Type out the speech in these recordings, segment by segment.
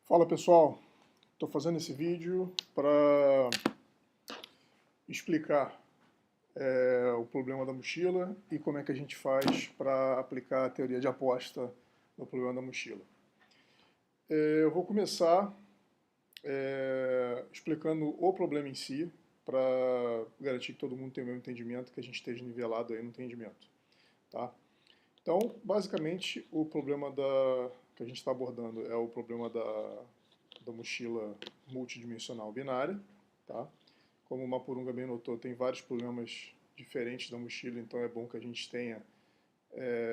Fala pessoal, estou fazendo esse vídeo para explicar o problema da mochila e como é que a gente faz para aplicar a teoria de aposta no problema da mochila. Eu vou começar explicando o problema em si, para garantir que todo mundo tenha o mesmo entendimento, que a gente esteja nivelado aí no entendimento. Tá? Então, basicamente, o problema que a gente está abordando é o problema da mochila multidimensional binária. Tá? Como o Mapurunga bem notou, tem vários problemas diferentes da mochila, então é bom que a gente tenha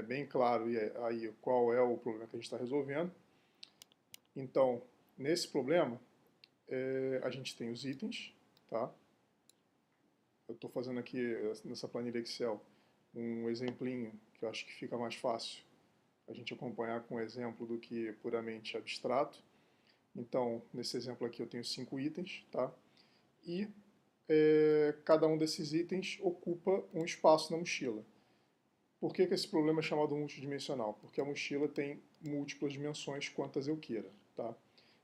bem claro aí qual é o problema que a gente está resolvendo. Então, nesse problema, a gente tem os itens, tá? Eu estou fazendo aqui nessa planilha Excel um exemplinho que eu acho que fica mais fácil a gente acompanhar com um exemplo do que puramente abstrato. Então, nesse exemplo aqui eu tenho 5 itens, tá? E cada um desses itens ocupa um espaço na mochila. Por que esse problema é chamado multidimensional? Porque a mochila tem múltiplas dimensões, quantas eu queira, tá?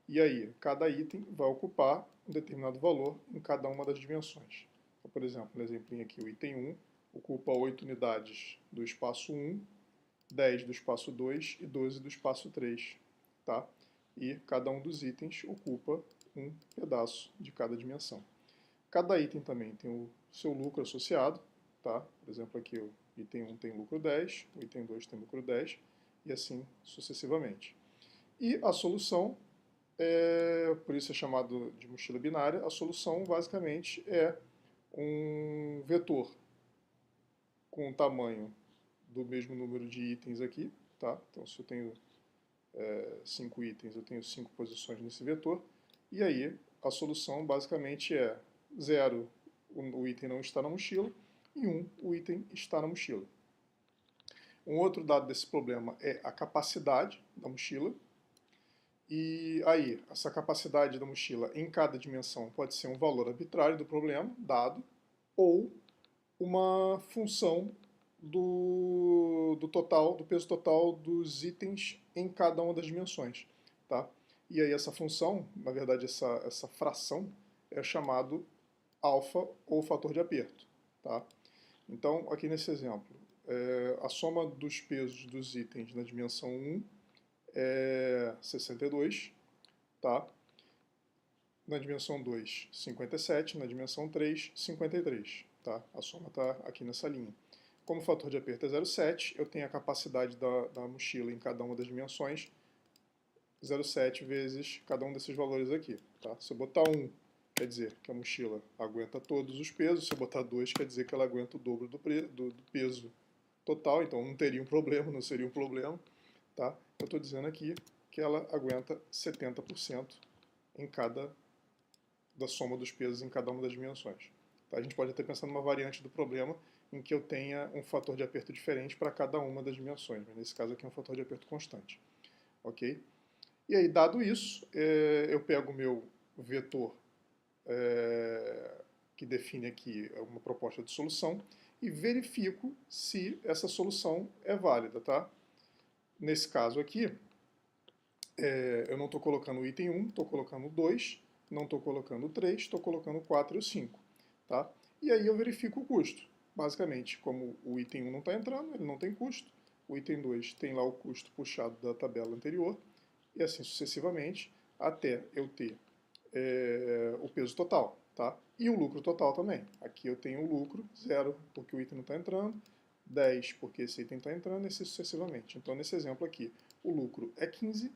E aí, cada item vai ocupar um determinado valor em cada uma das dimensões. Então, por exemplo, no exemplinho aqui, o item 1 ocupa 8 unidades do espaço 1, 10 do espaço 2 e 12 do espaço 3, tá? E cada um dos itens ocupa um pedaço de cada dimensão. Cada item também tem o seu lucro associado, tá? Por exemplo, aqui o item 1 tem lucro 10, o item 2 tem lucro 10, e assim sucessivamente. E a solução, por isso é chamado de mochila binária, a solução basicamente é um vetor com o tamanho do mesmo número de itens aqui, tá? Então se eu tenho 5 itens, eu tenho 5 posições nesse vetor, e aí a solução basicamente é 0, o item não está na mochila, e 1, o item está na mochila. Um outro dado desse problema é a capacidade da mochila, e aí essa capacidade da mochila em cada dimensão pode ser um valor arbitrário do problema, dado, ou uma função do total, do peso total dos itens em cada uma das dimensões, tá? E aí essa função, na verdade essa fração, é chamado alfa ou fator de aperto, tá? Então, aqui nesse exemplo, a soma dos pesos dos itens na dimensão 1 é 62, tá? Na dimensão 2, 57, na dimensão 3, 53, tá? A soma está aqui nessa linha. Como o fator de aperto é 0,7, eu tenho a capacidade da mochila em cada uma das dimensões 0,7 vezes cada um desses valores aqui, tá? Se eu botar 1, quer dizer que a mochila aguenta todos os pesos, se eu botar 2, quer dizer que ela aguenta o dobro do peso total, então não teria um problema, não seria um problema, tá? Eu estou dizendo aqui que ela aguenta 70% em cada da soma dos pesos em cada uma das dimensões. Tá? A gente pode até pensar numa variante do problema em que eu tenha um fator de aperto diferente para cada uma das dimensões, mas nesse caso aqui é um fator de aperto constante. Ok? E aí, dado isso, eu pego o meu vetor que define aqui uma proposta de solução e verifico se essa solução é válida. Tá? Nesse caso aqui, eu não estou colocando o item 1, estou colocando o 2, não estou colocando o 3, estou colocando o 4 e o 5. Tá? E aí eu verifico o custo. Basicamente, como o item 1 não está entrando, ele não tem custo. O item 2 tem lá o custo puxado da tabela anterior, e assim sucessivamente, até eu ter o peso total. Tá? E o lucro total também. Aqui eu tenho o lucro, 0, porque o item não está entrando, 10 porque esse item está entrando, e assim sucessivamente. Então, nesse exemplo aqui, o lucro é 15,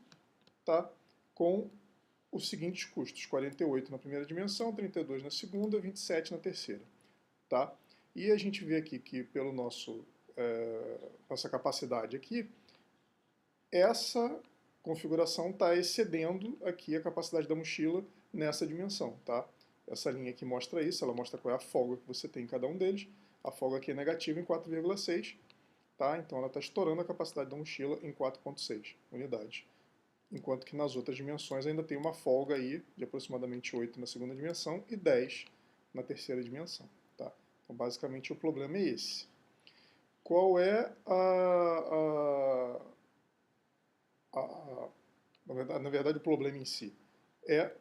tá? Com os seguintes custos: 48 na primeira dimensão, 32 na segunda, 27 na terceira. Tá? E a gente vê aqui que pelo nossa capacidade aqui, essa configuração está excedendo aqui a capacidade da mochila nessa dimensão. Tá? Essa linha aqui mostra isso, ela mostra qual é a folga que você tem em cada um deles. A folga aqui é negativa em 4,6, tá? Então ela está estourando a capacidade da mochila em 4,6 unidades. Enquanto que nas outras dimensões ainda tem uma folga aí de aproximadamente 8 na segunda dimensão e 10 na terceira dimensão. Tá? Então, basicamente, o problema é esse. Qual é a Na verdade, o problema em si é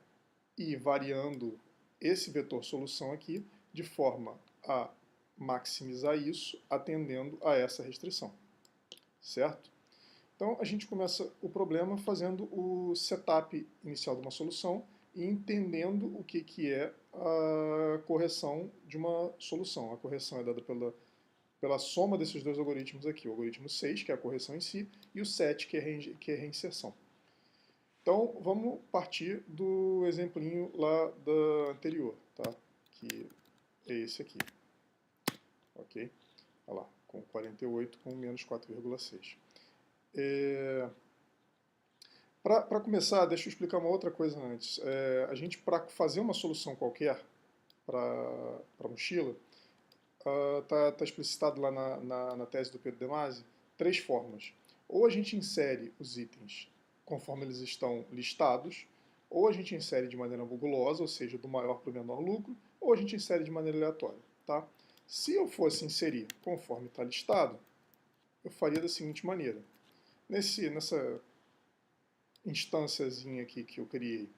ir variando esse vetor solução aqui de forma a maximizar isso atendendo a essa restrição, certo? Então a gente começa o problema fazendo o setup inicial de uma solução e entendendo o que é a correção de uma solução. A correção é dada pela soma desses dois algoritmos aqui, o algoritmo 6, que é a correção em si, e o 7, que é a reinserção. Então, vamos partir do exemplinho lá da anterior, tá? Que é esse aqui, ok? Olha lá, com 48 com menos 4,6. Para começar, deixa eu explicar uma outra coisa antes. A gente, para fazer uma solução qualquer para a mochila, tá explicitado lá na tese do Pedro De Masi, 3 formas. Ou a gente insere os itens conforme eles estão listados, ou a gente insere de maneira nebulosa, ou seja, do maior para o menor lucro, ou a gente insere de maneira aleatória. Tá? Se eu fosse inserir conforme está listado, eu faria da seguinte maneira. Nessa instânciazinha aqui que eu criei,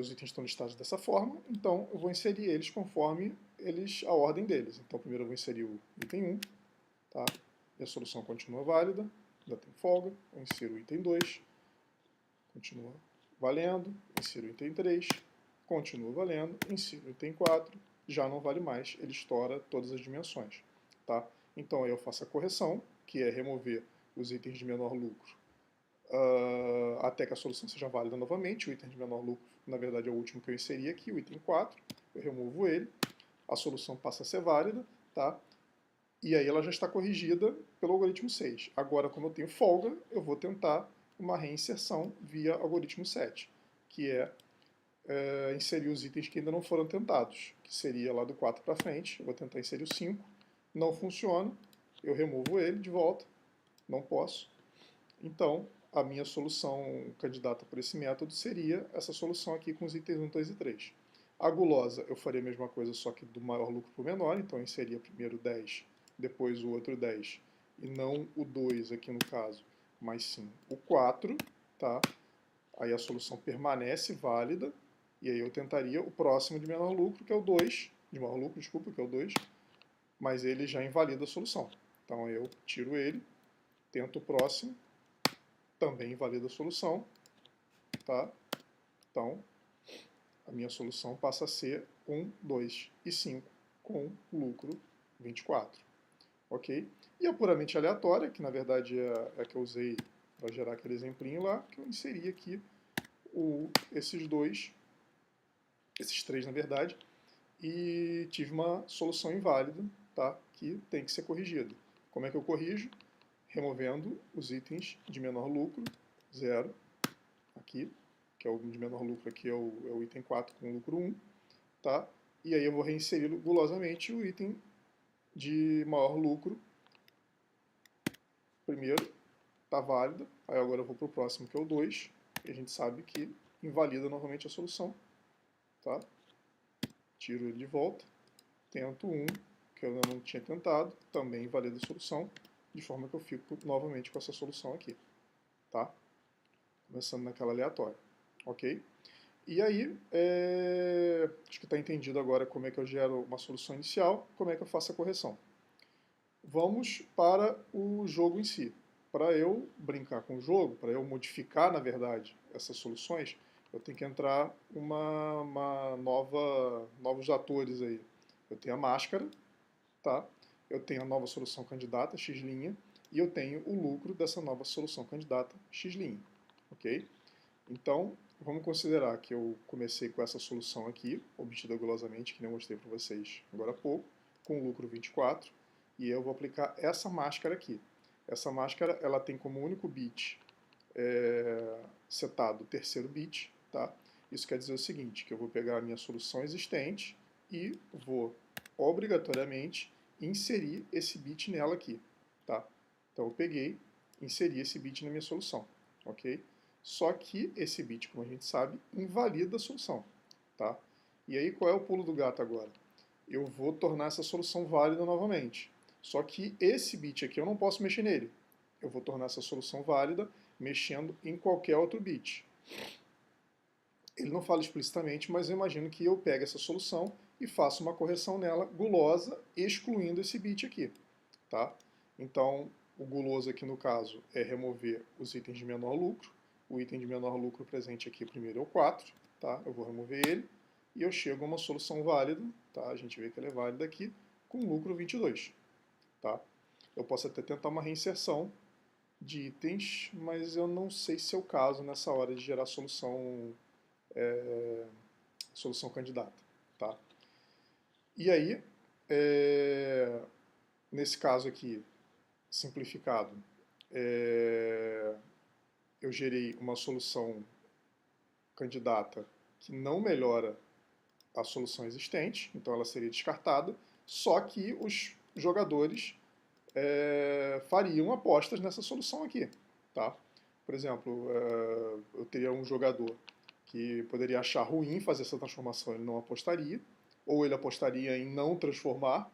os itens estão listados dessa forma, então eu vou inserir eles conforme a ordem deles. Então primeiro eu vou inserir o item 1, tá? E a solução continua válida, ainda tem folga, eu insiro o item 2, continua valendo, insiro o item 3, continua valendo, insiro o item 4, já não vale mais, ele estoura todas as dimensões. Tá? Então aí eu faço a correção, que é remover os itens de menor lucro até que a solução seja válida novamente. O item de menor lucro, na verdade, é o último que eu inseri aqui, o item 4. Eu removo ele, a solução passa a ser válida, tá? E aí ela já está corrigida pelo algoritmo 6. Agora, como eu tenho folga, eu vou tentar uma reinserção via algoritmo 7, que é inserir os itens que ainda não foram tentados, que seria lá do 4 para frente. Eu vou tentar inserir o 5, não funciona, eu removo ele de volta, não posso. Então, a minha solução candidata por esse método seria essa solução aqui com os itens 1, 2 e 3. A gulosa, eu faria a mesma coisa, só que do maior lucro para o menor, então eu inseria primeiro 10, depois o outro 10, e não o 2 aqui no caso, mas sim o 4, tá? Aí a solução permanece válida, e aí eu tentaria o próximo de menor lucro, que é o 2, de maior lucro, desculpa, que é o 2, mas ele já invalida a solução. Então eu tiro ele, tento o próximo, também invalida a solução, tá? Então, a minha solução passa a ser 1, 2 e 5 com lucro 24, ok? E a puramente aleatória, que na verdade é a que eu usei para gerar aquele exemplinho lá, que eu inseri aqui esses três na verdade, e tive uma solução inválida, tá? Que tem que ser corrigida. Como é que eu corrijo? Removendo os itens de menor lucro, 0, aqui, que é o de menor lucro, aqui é o item 4 com lucro 1, tá? E aí eu vou reinserir gulosamente o item de maior lucro. Primeiro, está válido, aí agora eu vou para o próximo, que é o 2, e a gente sabe que invalida novamente a solução, tá? Tiro ele de volta, tento 1, que eu ainda não tinha tentado, também invalida a solução, de forma que eu fico novamente com essa solução aqui, tá? Começando naquela aleatória, ok? E aí, acho que está entendido agora como é que eu gero uma solução inicial, como é que eu faço a correção. Vamos para o jogo em si. Para eu brincar com o jogo, para eu modificar, na verdade, essas soluções, eu tenho que entrar novos atores aí. Eu tenho a máscara, tá? Eu tenho a nova solução candidata, x', e eu tenho o lucro dessa nova solução candidata, x', ok? Então, vamos considerar que eu comecei com essa solução aqui, obtida gulosamente, que nem eu mostrei para vocês agora há pouco, com lucro 24, e eu vou aplicar essa máscara aqui. Essa máscara ela tem como único bit setado o terceiro bit, tá? Isso quer dizer o seguinte, que eu vou pegar a minha solução existente e vou obrigatoriamente inserir esse bit nela aqui, tá? Então eu peguei, inseri esse bit na minha solução, ok? Só que esse bit, como a gente sabe, invalida a solução, tá? E aí qual é o pulo do gato agora? Eu vou tornar essa solução válida novamente. Só que esse bit aqui eu não posso mexer nele. Eu vou tornar essa solução válida mexendo em qualquer outro bit. Ele não fala explicitamente, mas eu imagino que eu pegue essa solução e faça uma correção nela gulosa, excluindo esse bit aqui. Tá? Então, o guloso aqui no caso é remover os itens de menor lucro. O item de menor lucro presente aqui primeiro é o 4. Tá? Eu vou remover ele e eu chego a uma solução válida. Tá? A gente vê que ela é válida aqui, com lucro 22. Tá? Eu posso até tentar uma reinserção de itens, mas eu não sei se é o caso nessa hora de gerar solução candidata. Tá? E aí, nesse caso aqui, simplificado, eu gerei uma solução candidata que não melhora a solução existente, então ela seria descartada, só que os jogadores fariam apostas nessa solução aqui. Tá? Por exemplo, eu teria um jogador que poderia achar ruim fazer essa transformação, ele não apostaria, ou ele apostaria em não transformar,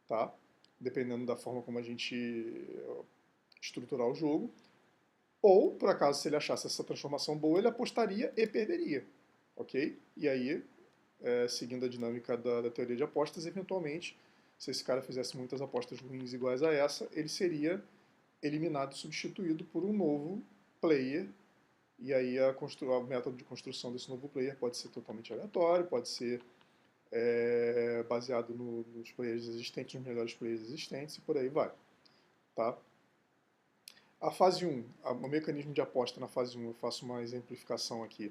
tá? Dependendo da forma como a gente estruturar o jogo, ou, por acaso, se ele achasse essa transformação boa, ele apostaria e perderia, ok? E aí, seguindo a dinâmica da teoria de apostas, eventualmente, se esse cara fizesse muitas apostas ruins iguais a essa, ele seria eliminado e substituído por um novo player. E aí o método de construção desse novo player pode ser totalmente aleatório, pode ser baseado nos players existentes, nos melhores players existentes, e por aí vai. Tá? A fase 1, o mecanismo de aposta na fase 1, eu faço uma exemplificação aqui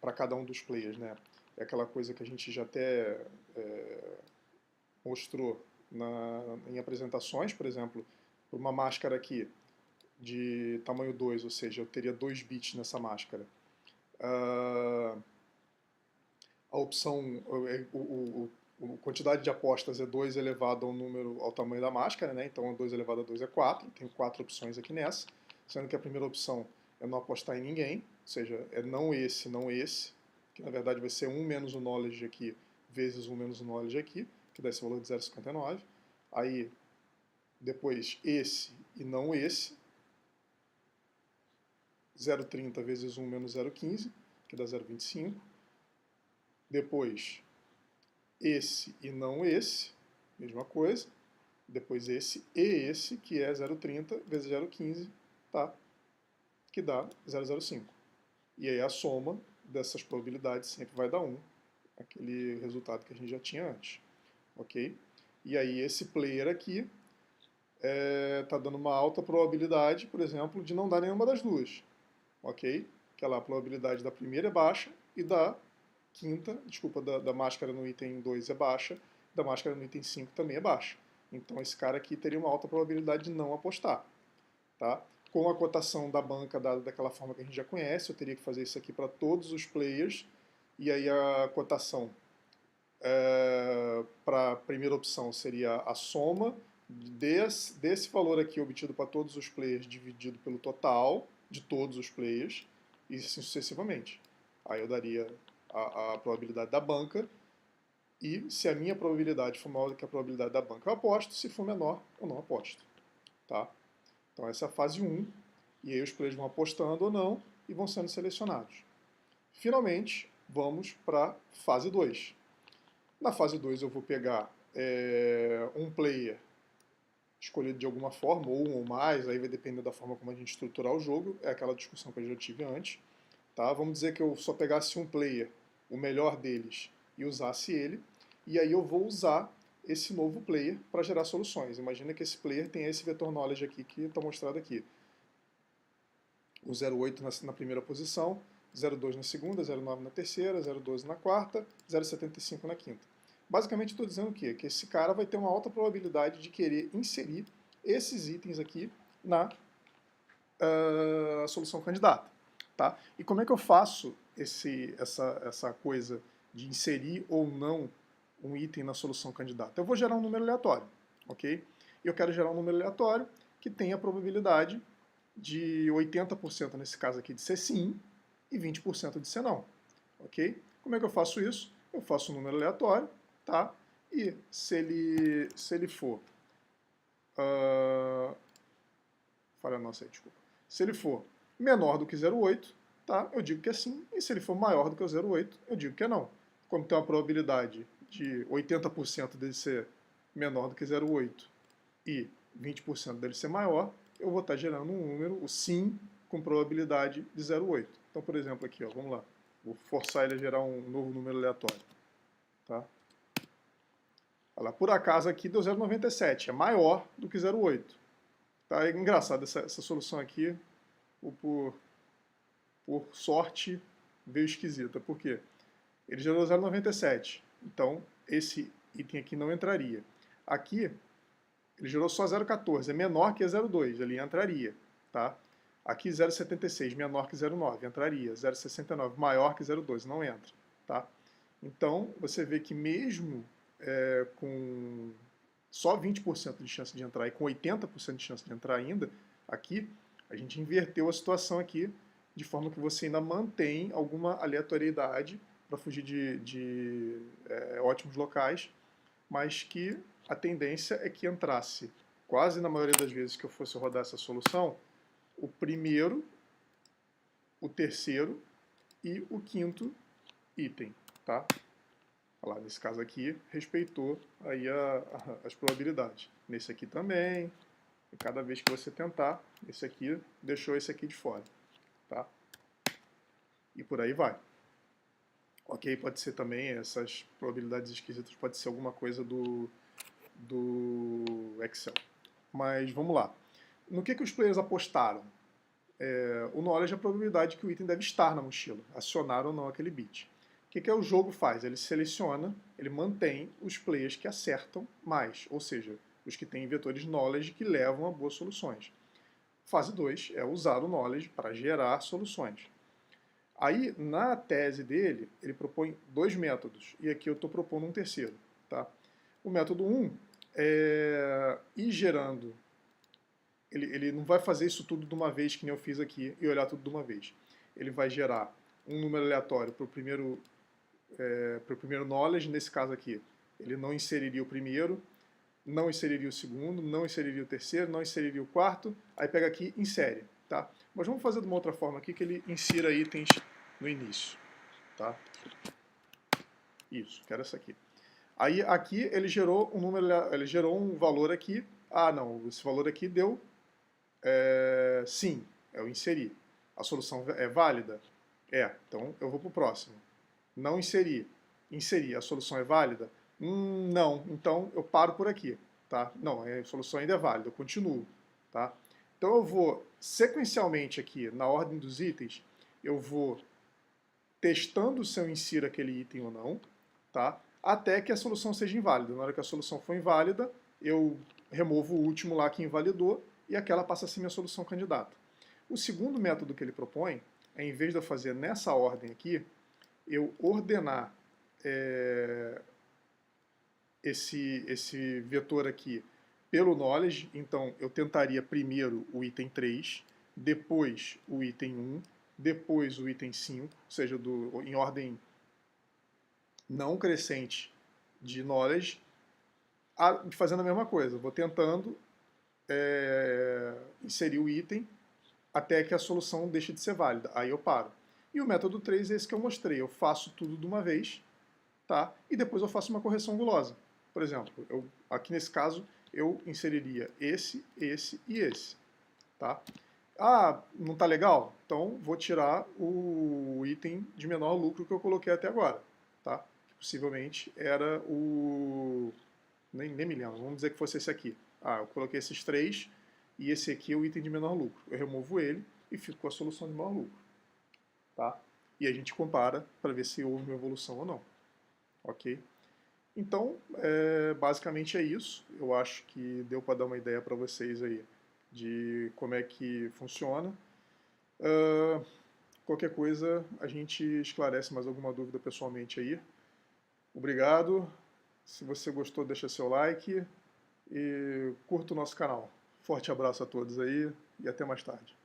para cada um dos players. Né? É aquela coisa que a gente já até mostrou em apresentações, por exemplo, uma máscara aqui de tamanho 2, ou seja, eu teria 2 bits nessa máscara. A opção, a quantidade de apostas é 2 elevado ao tamanho da máscara, né? Então 2 elevado a 2 é 4, tenho 4 opções aqui nessa, sendo que a primeira opção é não apostar em ninguém, ou seja, é não esse, que na verdade vai ser 1 menos o knowledge aqui, vezes 1 menos o knowledge aqui, que dá esse valor de 0,59. Aí, depois esse e não esse, 0,30 vezes 1 menos 0,15, que dá 0,25. Depois, esse e não esse, mesma coisa. Depois esse e esse, que é 0,30 vezes 0,15, tá? Que dá 0,05. E aí a soma dessas probabilidades sempre vai dar 1, aquele resultado que a gente já tinha antes. Ok? E aí esse player aqui está dando uma alta probabilidade, por exemplo, de não dar nenhuma das duas. Ok? Que lá a probabilidade da primeira é baixa e da máscara no item 2 é baixa, da máscara no item 5 também é baixa. Então esse cara aqui teria uma alta probabilidade de não apostar. Tá? Com a cotação da banca dada daquela forma que a gente já conhece, eu teria que fazer isso aqui para todos os players, e aí a cotação para a primeira opção seria a soma desse valor aqui obtido para todos os players dividido pelo total de todos os players, e assim sucessivamente. Aí eu daria a probabilidade da banca, e se a minha probabilidade for maior do que a probabilidade da banca, eu aposto, se for menor, eu não aposto. Tá? Então essa é a fase 1, e aí os players vão apostando ou não, e vão sendo selecionados. Finalmente, vamos para a fase 2. Na fase 2 eu vou pegar um player escolhido de alguma forma, ou um ou mais, aí vai depender da forma como a gente estruturar o jogo, é aquela discussão que eu já tive antes. Tá? Vamos dizer que eu só pegasse um player, o melhor deles, e usasse ele, e aí eu vou usar esse novo player para gerar soluções. Imagina que esse player tem esse vetor knowledge aqui que está mostrado aqui. O 0,8 na primeira posição, 0,2 na segunda, 0,9 na terceira, 0,12 na quarta, 0,75 na quinta. Basicamente estou dizendo o quê? Que esse cara vai ter uma alta probabilidade de querer inserir esses itens aqui na solução candidata. Tá? E como é que eu faço essa coisa de inserir ou não um item na solução candidata? Eu vou gerar um número aleatório, ok? Eu quero gerar um número aleatório que tenha a probabilidade de 80% nesse caso aqui de ser sim e 20% de ser não, ok? Como é que eu faço isso? Eu faço um número aleatório, tá? E se ele for falha nossa aí, desculpa. Se ele for menor do que 0,8, tá? Eu digo que é sim, e se ele for maior do que o 0,8, eu digo que é não. Como tem uma probabilidade de 80% dele ser menor do que 0,8 e 20% dele ser maior, eu vou estar gerando um número, o sim, com probabilidade de 0,8. Então, por exemplo, aqui, ó, vamos lá. Vou forçar ele a gerar um novo número aleatório. Tá? Olha lá, por acaso aqui deu 0,97, é maior do que 0,8. Tá? É engraçado essa solução aqui, por sorte, veio esquisita. Por quê? Ele gerou 0,97, então esse item aqui não entraria. Aqui, ele gerou só 0,14, é menor que 0,2, ali entraria. Tá? Aqui 0,76, menor que 0,9, entraria. 0,69, maior que 0,12, não entra. Tá? Então, você vê que mesmo com só 20% de chance de entrar e com 80% de chance de entrar ainda, aqui, a gente inverteu a situação aqui, de forma que você ainda mantém alguma aleatoriedade para fugir de ótimos locais, mas que a tendência é que entrasse, quase na maioria das vezes que eu fosse rodar essa solução, o primeiro, o terceiro e o quinto item, tá? Olha lá, nesse caso aqui, respeitou aí as probabilidades. Nesse aqui também, e cada vez que você tentar, esse aqui deixou esse aqui de fora, tá? E por aí vai. Ok, pode ser também, essas probabilidades esquisitas, pode ser alguma coisa do Excel. Mas vamos lá. No que os players apostaram? O knowledge é a probabilidade que o item deve estar na mochila, acionar ou não aquele bit. O que o jogo faz? Ele seleciona, ele mantém os players que acertam mais, ou seja, os que têm vetores knowledge que levam a boas soluções. Fase 2 é usar o knowledge para gerar soluções. Aí, na tese dele, ele propõe dois métodos, e aqui eu estou propondo um terceiro. Tá? O método 1 é ir gerando. Ele não vai fazer isso tudo de uma vez, que nem eu fiz aqui, e olhar tudo de uma vez. Ele vai gerar um número aleatório para o primeiro knowledge, nesse caso aqui. Ele não inseriria o primeiro, não inseriria o segundo, não inseriria o terceiro, não inseriria o quarto, aí pega aqui e insere. Tá? Mas vamos fazer de uma outra forma aqui, que ele insira itens no início. Tá? Isso, quero essa aqui. Aí aqui ele gerou um número, ele gerou um valor aqui. Ah, não, esse valor aqui deu sim, eu inseri. A solução é válida? É, então eu vou para o próximo. Não inseri. Inseri, a solução é válida? Não, então eu paro por aqui. Tá? Não, a solução ainda é válida, eu continuo. Tá? Então eu vou sequencialmente aqui, na ordem dos itens, eu vou testando se eu insiro aquele item ou não, tá? Até que a solução seja inválida. Na hora que a solução for inválida, eu removo o último lá que invalidou e aquela passa a ser minha solução candidata. O segundo método que ele propõe é, em vez de eu fazer nessa ordem aqui, eu ordenar esse vetor aqui pelo knowledge. Então, eu tentaria primeiro o item 3, depois o item 1, depois o item 5, ou seja, em ordem não crescente de knowledge, fazendo a mesma coisa. Vou tentando inserir o item até que a solução deixe de ser válida. Aí eu paro. E o método 3 é esse que eu mostrei. Eu faço tudo de uma vez, tá? E depois eu faço uma correção gulosa. Por exemplo, aqui nesse caso, eu inseriria esse e esse. Tá? Ah, não está legal? Então vou tirar o item de menor lucro que eu coloquei até agora. Tá? Que possivelmente era o... Nem me lembro, vamos dizer que fosse esse aqui. Ah, eu coloquei esses três e esse aqui é o item de menor lucro. Eu removo ele e fico com a solução de maior lucro. Tá? E a gente compara para ver se houve uma evolução ou não. Ok? Então, basicamente é isso. Eu acho que deu para dar uma ideia para vocês aí de como é que funciona. Qualquer coisa, a gente esclarece mais alguma dúvida pessoalmente aí. Obrigado. Se você gostou, deixa seu like e curta o nosso canal. Forte abraço a todos aí e até mais tarde.